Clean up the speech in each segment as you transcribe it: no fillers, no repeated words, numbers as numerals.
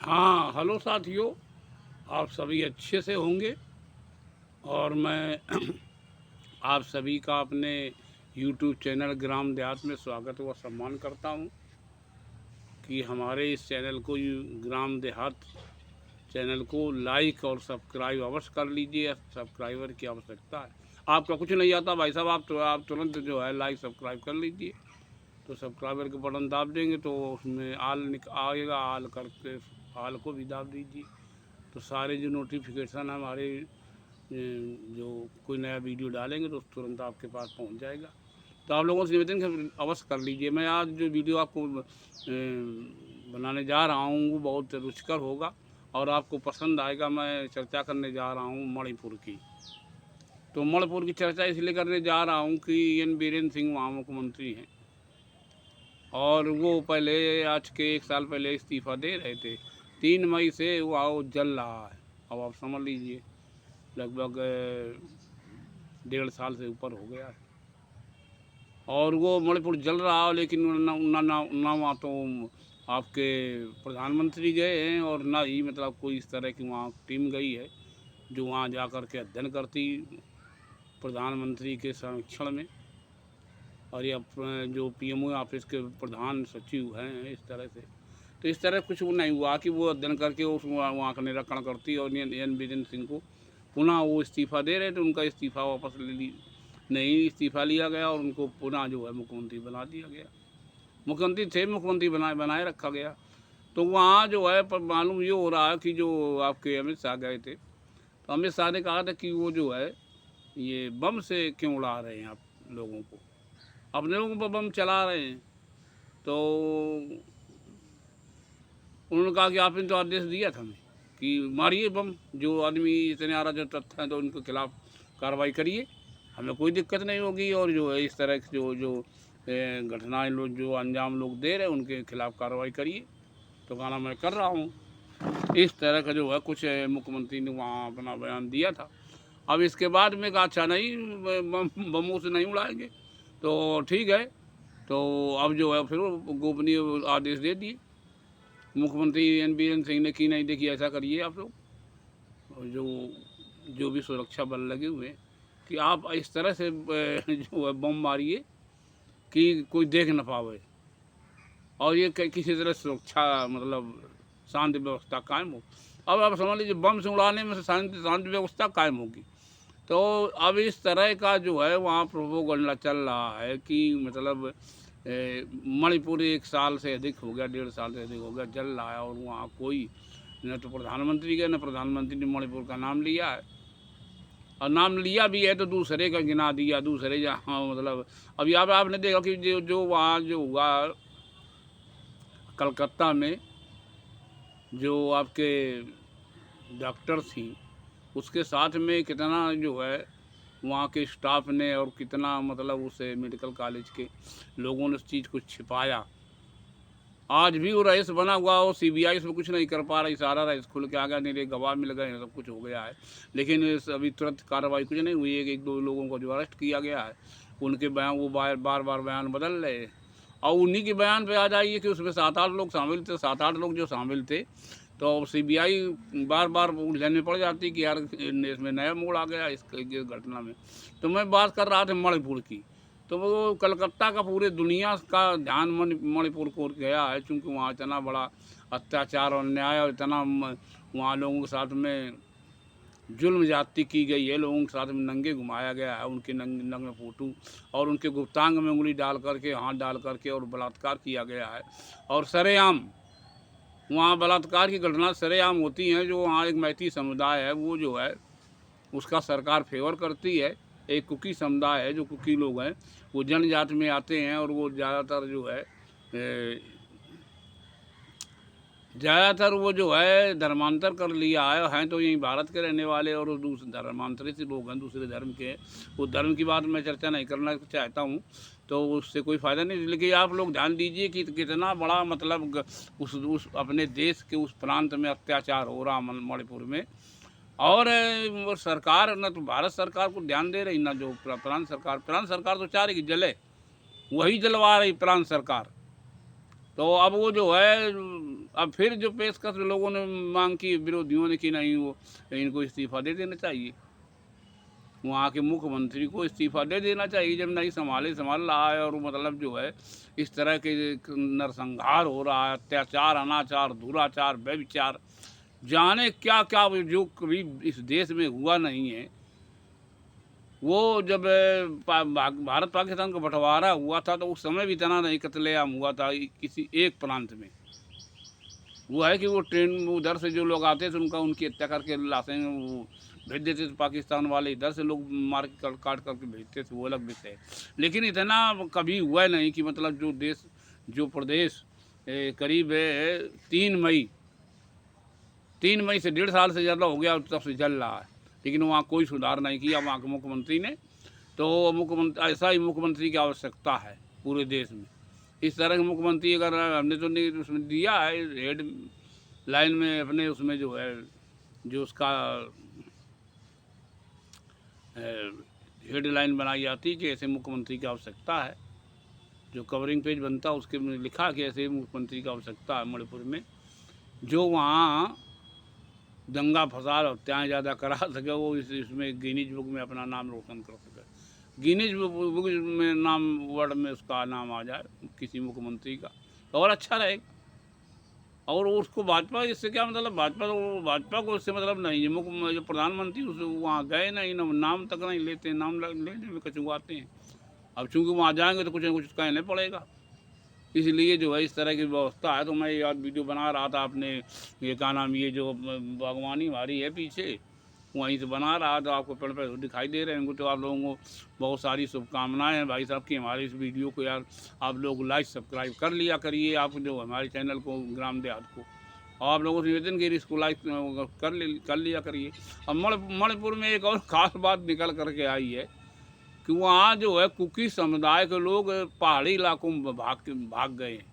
हाँ, हेलो साथियों, आप सभी अच्छे से होंगे। और मैं आप सभी का अपने यूट्यूब चैनल ग्राम देहात में स्वागत व सम्मान करता हूँ कि हमारे इस चैनल को ग्राम देहात चैनल को लाइक और सब्सक्राइब अवश्य कर लीजिए। सब्सक्राइबर की आवश्यकता है। आपका कुछ नहीं आता भाई साहब, आप तुरंत जो है लाइक सब्सक्राइब कर लीजिए। तो सब्सक्राइबर के बटन दाब देंगे तो उसमें आएगा, आल करके आल को भी दाब दीजिए। तो सारे जो नोटिफिकेशन हमारे जो कोई नया वीडियो डालेंगे तो तुरंत आपके पास पहुंच जाएगा। तो आप लोगों से निवेदन अवश्य कर लीजिए। मैं आज जो वीडियो आपको बनाने जा रहा हूँ वो बहुत रुचिकर होगा और आपको पसंद आएगा। मैं चर्चा करने जा रहा हूँ मणिपुर की। तो मणिपुर की चर्चा इसलिए करने जा रहा हूँ कि एन बीरेन सिंह वहाँ मुख्यमंत्री हैं और वो पहले आज के 1 साल पहले इस्तीफ़ा दे रहे थे। 3 मई से वो जल रहा है। अब आप समझ लीजिए लगभग 1.5 साल से ऊपर हो गया है और वो मणिपुर जल रहा है। लेकिन ना वहाँ तो आपके प्रधानमंत्री गए हैं और ना ही मतलब कोई इस तरह की वहाँ टीम गई है जो वहाँ जा कर के अध्ययन करती प्रधानमंत्री के संरक्षण में। और ये जो पीएमओ ऑफिस के प्रधान सचिव हैं इस तरह से, तो इस तरह कुछ वो नहीं हुआ कि वो अध्ययन करके उस वहाँ का निरीक्षण करती और एन बीरेन सिंह को पुनः वो इस्तीफ़ा दे रहे थे। उनका इस्तीफ़ा वापस नहीं इस्तीफ़ा लिया गया और उनको पुनः जो है मुख्यमंत्री बना दिया गया। मुख्यमंत्री बनाए रखा गया। तो वहाँ जो है पर मालूम ये हो रहा है कि जो आपके अमित शाह गए थे तो अमित शाह ने कहा था कि वो जो है ये बम से क्यों उड़ा रहे हैं आप लोगों को, अपने लोगों पर बम चला रहे हैं। तो उन्होंने कहा कि आपने तो आदेश दिया था हमें कि मारिए बम, जो आदमी इतने अराजक तत्व हैं तो उनके खिलाफ कार्रवाई करिए, हमें कोई दिक्कत नहीं होगी। और जो है इस तरह की जो घटनाएं लोग जो अंजाम लोग दे रहे हैं उनके खिलाफ कार्रवाई करिए। तो कहना मैं कर रहा हूँ। इस तरह का जो है कुछ मुख्यमंत्री ने वहाँ अपना बयान दिया था। अब इसके बाद में कहा अच्छा नहीं, बमों से नहीं उड़ाएंगे। तो ठीक है, तो अब जो है फिर गोपनीय आदेश दे दिए मुख्यमंत्री एन बीरेन सिंह ने कि नहीं देखिए ऐसा करिए आप लोग, और जो भी सुरक्षा बल लगे हुए हैं कि आप इस तरह से जो है बम मारिए कि कोई देख न पावे और ये किसी तरह सुरक्षा मतलब शांति व्यवस्था कायम हो। अब आप समझ लीजिए बम से उड़ाने में से शांति व्यवस्था कायम होगी। तो अब इस तरह का जो है वहाँ प्रोपोगंडा चल रहा है कि मतलब मणिपुर 1 साल से अधिक हो गया, 1.5 साल से अधिक हो गया जल रहा है और वहाँ कोई न तो प्रधानमंत्री गए, न प्रधानमंत्री ने मणिपुर का नाम लिया है। और नाम लिया भी है तो दूसरे का गिना दिया, दूसरे जहाँ मतलब अभी आपने देखा कि जो वहाँ जो हुआ कलकत्ता में जो आपके डॉक्टर थी उसके साथ में कितना जो है वहाँ के स्टाफ ने और कितना मतलब उस मेडिकल कॉलेज के लोगों ने उस चीज़ को छिपाया। आज भी वो रईस बना हुआ हो, सीबीआई इसमें कुछ नहीं कर पा रही, सारा रईस खुल के आ गया, नहीं गवाह मिल गए, सब कुछ हो गया है। लेकिन अभी तुरंत कार्रवाई कुछ नहीं हुई है। एक दो लोगों को जो अरेस्ट किया गया है उनके बयान वो बार बार बयान बदल रहे हैं और उन्हीं के बयान पे आ जाइए कि उसमें 7-8 लोग शामिल थे। 7-8 लोग जो शामिल थे तो सीबीआई बार बार उलझन में पड़ जाती कि यार इसमें नया मोड़ आ गया इस घटना में। तो मैं बात कर रहा था मणिपुर की। तो वो कलकत्ता का पूरे दुनिया का ध्यान मणिपुर को गया है, क्योंकि वहाँ इतना बड़ा अत्याचार और अन्याय और इतना वहाँ लोगों के साथ में जुल्म ज्यादती की गई है। लोगों के साथ में नंगे घुमाया गया है, उनके नंगे फोटो और उनके गुप्तांग में उंगली डाल करके, हाथ डाल करके और बलात्कार किया गया है। और सरेआम वहाँ बलात्कार की घटना सरेआम होती हैं। जो वहाँ एक मैती समुदाय है वो जो है उसका सरकार फेवर करती है। एक कुकी समुदाय है, जो कुकी लोग हैं वो जनजाति में आते हैं और वो ज़्यादातर वो जो है धर्मांतर कर लिया है, हैं तो यहीं भारत के रहने वाले और दूसरे धर्मांतरित लोग हैं, दूसरे धर्म के। वो धर्म की बात मैं चर्चा नहीं करना चाहता हूँ, तो उससे कोई फ़ायदा नहीं। लेकिन आप लोग ध्यान दीजिए कि कितना बड़ा मतलब उस अपने देश के उस प्रांत में अत्याचार हो रहा मणिपुर में। और वो सरकार न तो भारत सरकार को ध्यान दे रही, ना जो प्रांत सरकार तो चाह रही कि जले, वही जलवा रही प्रांत सरकार। तो अब वो जो है, अब फिर जो पेशकश लोगों ने मांग की, विरोधियों ने, कि नहीं वो इनको इस्तीफा दे देना चाहिए, वहाँ के मुख्यमंत्री को इस्तीफा दे देना चाहिए, जब नहीं संभाल रहा है और मतलब जो है इस तरह के नरसंहार हो रहा है, अत्याचार, अनाचार, दुराचार, व्यभिचार, जाने क्या क्या जो कभी इस देश में हुआ नहीं है। वो जब भारत पाकिस्तान का बंटवारा हुआ था तो उस समय भी इतना नहीं कत्लेआम हुआ था किसी एक प्रांत में। वो है कि वो ट्रेन उधर से जो लोग आते थे उनकी हत्या करके लाशें वो भेज देते थे पाकिस्तान वाले, इधर से लोग मार के काट करके भेजते थे, वो अलग विषय है। लेकिन इतना कभी हुआ नहीं कि मतलब जो प्रदेश करीब 3 मई 3 मई से 1.5 साल से ज़्यादा हो गया तब से जल रहा है, लेकिन वहाँ कोई सुधार नहीं किया वहाँ के मुख्यमंत्री ने। तो मुख्यमंत्री, ऐसा ही मुख्यमंत्री की आवश्यकता है पूरे देश में। इस तरह के मुख्यमंत्री अगर हमने तो नहीं उसमें दिया है हेड लाइन में अपने, उसमें जो है जो उसका हेडलाइन बनाई जाती कि ऐसे मुख्यमंत्री की आवश्यकता है, जो कवरिंग पेज बनता उसके में लिखा कि ऐसे मुख्यमंत्री की आवश्यकता है मणिपुर में, जो वहाँ दंगा फसाद हत्याएँ ज़्यादा करा सके, वो इसमें गिनीज बुक में अपना नाम रोशन कर सके, गिनीज बुक में नाम वर्ड में उसका नाम आ जाए किसी मुख्यमंत्री का, तो और अच्छा रहेगा। और उसको भाजपा, इससे क्या मतलब, भाजपा को इससे मतलब नहीं है। मुख्य जो प्रधानमंत्री उस वहाँ गए नहीं, नाम तक नहीं लेते, नाम लेने में कचुआते हैं। अब चूँकि वहाँ जाएंगे तो कुछ न कुछ कहना पड़ेगा, इसलिए जो है इस तरह की व्यवस्था है। तो मैं यार वीडियो बना रहा था अपने, ये क्या नाम, ये जो बागवानी हमारी है पीछे, वहीं से बना रहा था। आपको पेड़ पे दिखाई दे रहे होंगे, तो आप लोगों को बहुत सारी शुभकामनाएं हैं भाई साहब की हमारे इस वीडियो को यार आप लोग लाइक सब्सक्राइब कर लिया करिए, आप जो हमारे चैनल को ग्राम देहात को, और आप लोगों से निवेदन की इसको लाइक कर लिया करिए। अब मणिपुर में एक और ख़ास बात निकल करके आई है कि वहाँ जो है कुकी समुदाय के लोग पहाड़ी इलाकों में भाग गए हैं।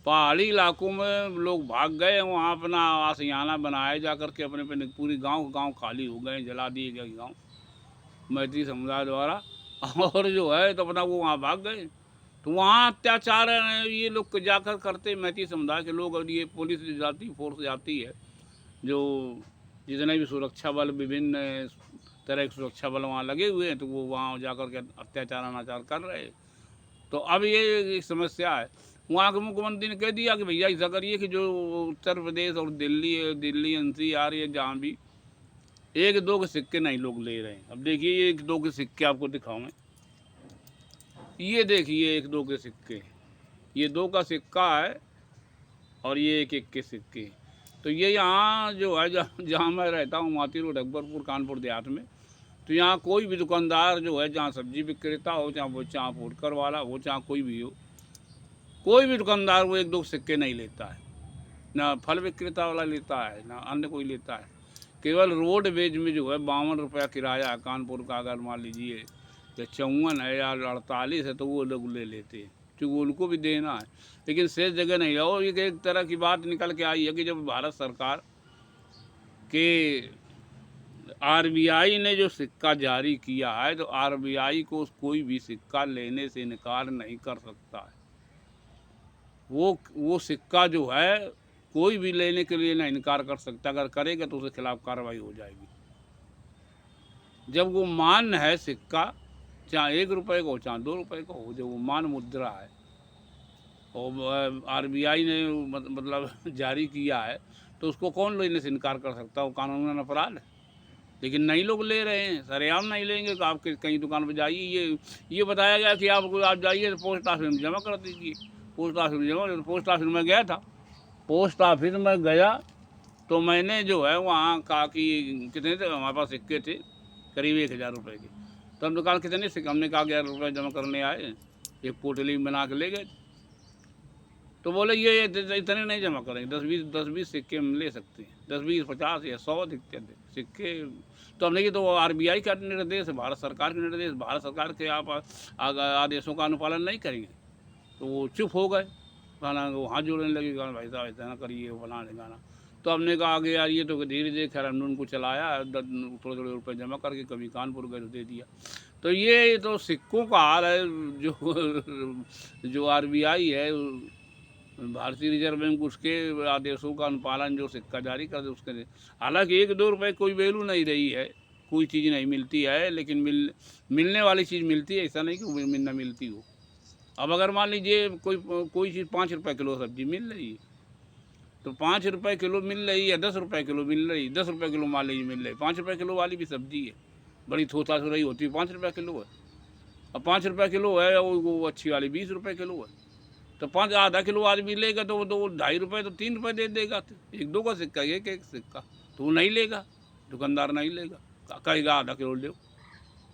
पहाड़ी इलाकों में लोग भाग गए, वहाँ अपना आशियाना बनाए जा करके अपने पूरी गांव खाली हो गए, जला दिए गए गांव मैत्री समुदाय द्वारा, और जो है तो अपना वो वहाँ भाग गए। तो वहाँ अत्याचार ये लोग जाकर करते, मैत्री समुदाय के लोग, और ये पुलिस जाती, फोर्स जाती है, जो जितने भी सुरक्षा बल, विभिन्न तरह के सुरक्षा बल वहाँ लगे हुए हैं, तो वो वहाँ जाकर के अत्याचार अनाचार कर रहे हैं। तो अब ये समस्या है। वहाँ के मुख्यमंत्री ने कह दिया कि भैया ऐसा करिए कि जो उत्तर प्रदेश और दिल्ली NCR है, जहाँ भी 1-2 के सिक्के नहीं लोग ले रहे हैं। अब देखिए 1-2 के सिक्के आपको दिखाऊँ मैं, ये देखिए 1-2 के सिक्के, ये 2 का सिक्का है और ये 1-1 के सिक्के। तो ये यहाँ जो है जहाँ मैं रहता हूँ, माती रोड, अकबरपुर, कानपुर देहात में, तो यहाँ कोई भी दुकानदार जो है, जहाँ सब्जी विक्रेता हो, चाहे वो चाहे फुटकर वाला हो, चाहे कोई भी हो, कोई भी दुकानदार वो 1-2 सिक्के नहीं लेता है, ना फल विक्रेता वाला लेता है, ना अन्य कोई लेता है। केवल रोड वेज में जो है 52 रुपया किराया है कानपुर का, अगर मान लीजिए या 54 है या 48 है, तो वो लोग ले लेते हैं, क्योंकि उनको भी देना है, लेकिन शेष जगह नहीं है। और ये एक तरह की बात निकल के आई है कि जब भारत सरकार के RBI ने जो सिक्का जारी किया है, तो RBI को कोई भी सिक्का लेने से इनकार नहीं कर सकता है। वो सिक्का जो है कोई भी लेने के लिए ना इनकार कर सकता, अगर करेगा तो उसके खिलाफ कार्रवाई हो जाएगी। जब वो मान है सिक्का, चाहे 1 रुपये का हो, चाहे 2 रुपये का हो, जो वो मान मुद्रा है और RBI ने मतलब जारी किया है, तो उसको कौन लेने से इनकार कर सकता है? वो कानूनन अपराध है। लेकिन नहीं लोग ले रहे हैं, सरेआम नहीं लेंगे। तो आप कहीं दुकान पर जाइए, ये बताया गया कि आप जाइए तो पोस्ट ऑफिस में जमा कर दीजिए। पोस्ट ऑफिस में जमा, पोस्ट ऑफिस में गया था, पोस्ट ऑफिस में गया तो मैंने जो है वहाँ कहा कि कितने थे हमारे पास सिक्के थे, करीब 1000 रुपये के। तो हम दुकान कितने सिक्के, हमने कहा 11 रुपये जमा करने आए, एक पोटली बना के ले गए। तो बोले ये इतने नहीं जमा करेंगे, 10-20 सिक्के हम ले सकते हैं, 10-20, 50 या 100 सिक्के। तो हमने, ये तो RBI का निर्देश है, भारत सरकार के निर्देश, भारत सरकार के आप आदेशों का अनुपालन नहीं करेंगे। तो वो चुप हो गए, खाना वो हाथ जोड़ने लगे, कहा भाई साहब ऐसा ना करिए, फलाना ढिकाना। तो हमने कहा आगे यार ये तो धीरे धीरे खैर हमने उनको चलाया, थोड़े थोड़े रुपये जमा करके, कभी कानपुर गए तो दे दिया। तो ये तो सिक्कों का हाल है। जो आरबीआई है, भारतीय रिजर्व बैंक, उसके आदेशों का अनुपालन जो सिक्का जारी कर दे उसके। हालांकि 1-2 रुपए कोई वैल्यू नहीं रही है, कोई चीज़ नहीं मिलती है, लेकिन मिलने वाली चीज़ मिलती है, ऐसा नहीं कि ना मिलती हो। अब अगर मान लीजिए कोई चीज़ 5 रुपये किलो सब्जी मिल रही है, तो 5 रुपये किलो मिल रही है, 10 रुपये किलो मिल रही, 10 रुपये किलो मान लीजिए मिल रही, 5 रुपये किलो वाली भी सब्जी है, बड़ी थोथा थोड़ी होती है, 5 रुपये किलो है। अब 5 रुपये किलो है, वो अच्छी वाली 20 रुपये किलो है। तो 5 आधा किलो आदमी लेगा तो वो 2-2.5 रुपये तो 3 रुपये दे देगा। 1-2 का सिक्का, एक सिक्का, तो वो नहीं लेगा, दुकानदार नहीं लेगा, कहेगा आधा किलो ले।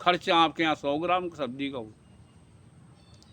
खर्चा आपके यहाँ 100 ग्राम सब्जी का हो।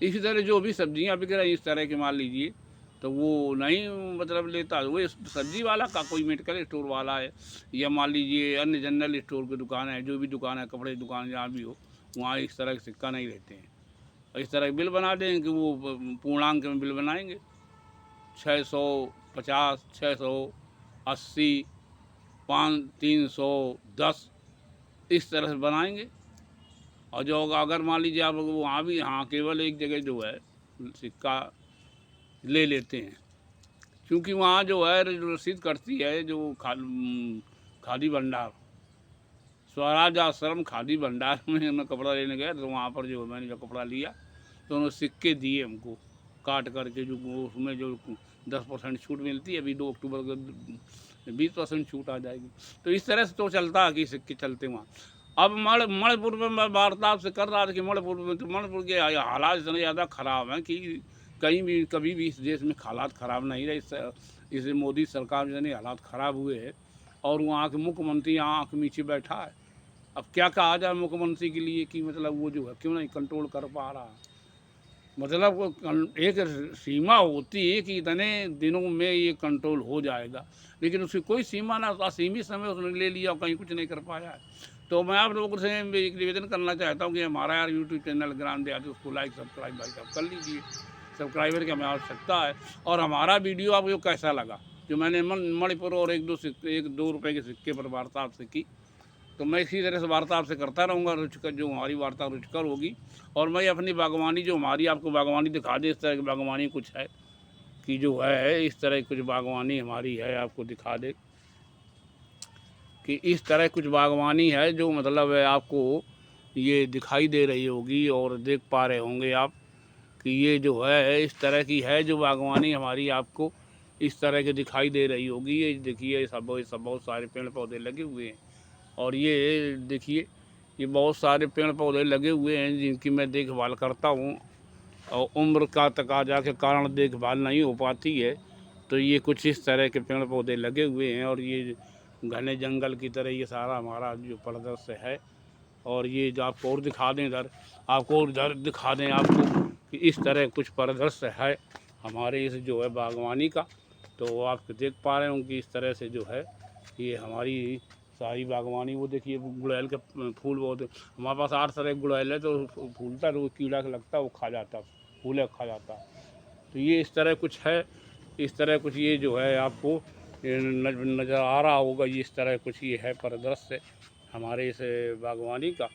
इसी तरह जो भी सब्जियाँ बिक रही इस तरह के मान लीजिए, तो वो नहीं मतलब लेता, वो सब्जी वाला का कोई मेडिकल स्टोर वाला है, या मान लीजिए अन्य जनरल स्टोर की दुकान है, जो भी दुकान है, कपड़े की दुकान जहाँ भी हो, वहाँ इस तरह का सिक्का नहीं लेते हैं। इस तरह बिल बना देंगे कि वो पूर्णांक में बिल बनाएंगे, 650, 680, 310, इस तरह से बनाएंगे। और जो अगर मान लीजिए आप वहाँ भी, हाँ, केवल एक जगह जो है सिक्का ले लेते हैं, क्योंकि वहाँ जो है रसीद कटती है, जो खादी भंडार, स्वराज आश्रम खादी भंडार में मैं कपड़ा लेने गया, तो वहाँ पर जो मैंने जो कपड़ा लिया तो उन्होंने सिक्के दिए हमको काट करके, जो उसमें जो 10% छूट मिलती है, अभी 2 अक्टूबर को 20% छूट आ जाएगी। तो इस तरह से तो चलता है कि सिक्के चलते वहाँ। अब मणिपुर में मैं वार्तालाप से कर रहा था कि मणिपुर के हालात इतने ज़्यादा ख़राब हैं कि कहीं भी कभी भी इस देश में हालात ख़राब नहीं रहे। इस मोदी सरकार में इतने हालात ख़राब हुए हैं, और वहाँ के मुख्यमंत्री यहाँ आँख नीचे बैठा है। अब क्या कहा जाए मुख्यमंत्री के लिए कि मतलब वो जो है क्यों नहीं कंट्रोल कर पा रहा। मतलब एक सीमा होती है कि इतने दिनों में ये कंट्रोल हो जाएगा, लेकिन उसकी कोई सीमा ना, असीमित समय उसने ले लिया और कहीं कुछ नहीं कर पाया है। तो मैं आप लोगों से एक निवेदन करना चाहता हूँ कि हमारा यार यूट्यूब चैनल ग्राम देहाती, उसको लाइक सब्सक्राइब भाई साहब कर लीजिए, सब्सक्राइबर की हमें आवश्यकता है। और हमारा वीडियो आपको कैसा लगा, जो मैंने मणिपुर और 1-2 रुपये के सिक्के पर वार्ता आपसे की, तो मैं इसी तरह से वार्ता आपसे करता रहूँगा, रुचिकर जो हमारी वार्ता रुचिकर होगी। और मैं अपनी बागवानी जो हमारी आपको बागवानी दिखा दे, इस तरह की बागवानी कुछ है कि जो है इस तरह कुछ बागवानी हमारी है, आपको दिखा दे कि इस तरह कुछ बागवानी है, जो मतलब है आपको ये दिखाई दे रही होगी और देख पा रहे होंगे आप कि ये जो है इस तरह की है, जो बागवानी हमारी आपको इस तरह की दिखाई दे रही होगी। ये देखिए सब बहुत सारे पेड़ पौधे लगे हुए हैं, और ये देखिए ये बहुत सारे पेड़ पौधे लगे हुए हैं जिनकी मैं देखभाल करता हूँ, और उम्र का तकाजा के कारण देखभाल नहीं हो पाती है। तो ये कुछ इस तरह के पेड़ पौधे लगे हुए हैं, और ये घने जंगल की तरह ये सारा हमारा जो परिदृश्य है। और ये जो आपको और दिखा दें इधर, आपको और इधर दिखा दें आपको कि इस तरह कुछ परिदृश्य है हमारे इस जो है बागवानी का। तो आप देख पा रहे होंगे कि इस तरह से जो है ये हमारी सारी बागवानी। वो देखिए गुड़हल के फूल बहुत, हमारे पास 8 तरह के गुड़हल है, तो फूलता है तो कीड़ा लगता है, वो खा जाता है, फूल खा जाता है। तो ये इस तरह कुछ है, इस तरह कुछ ये जो है आपको नज़र आ रहा होगा, ये इस तरह कुछ ये है परिदृश्य हमारे इस बागवानी का।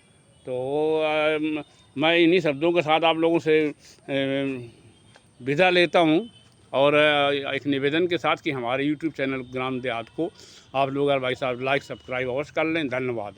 तो मैं इन्हीं शब्दों के साथ आप लोगों से विदा लेता हूँ, और एक निवेदन के साथ कि हमारे YouTube चैनल ग्राम देहात को आप लोग भाई साहब लाइक सब्सक्राइब अवश्य कर लें। धन्यवाद।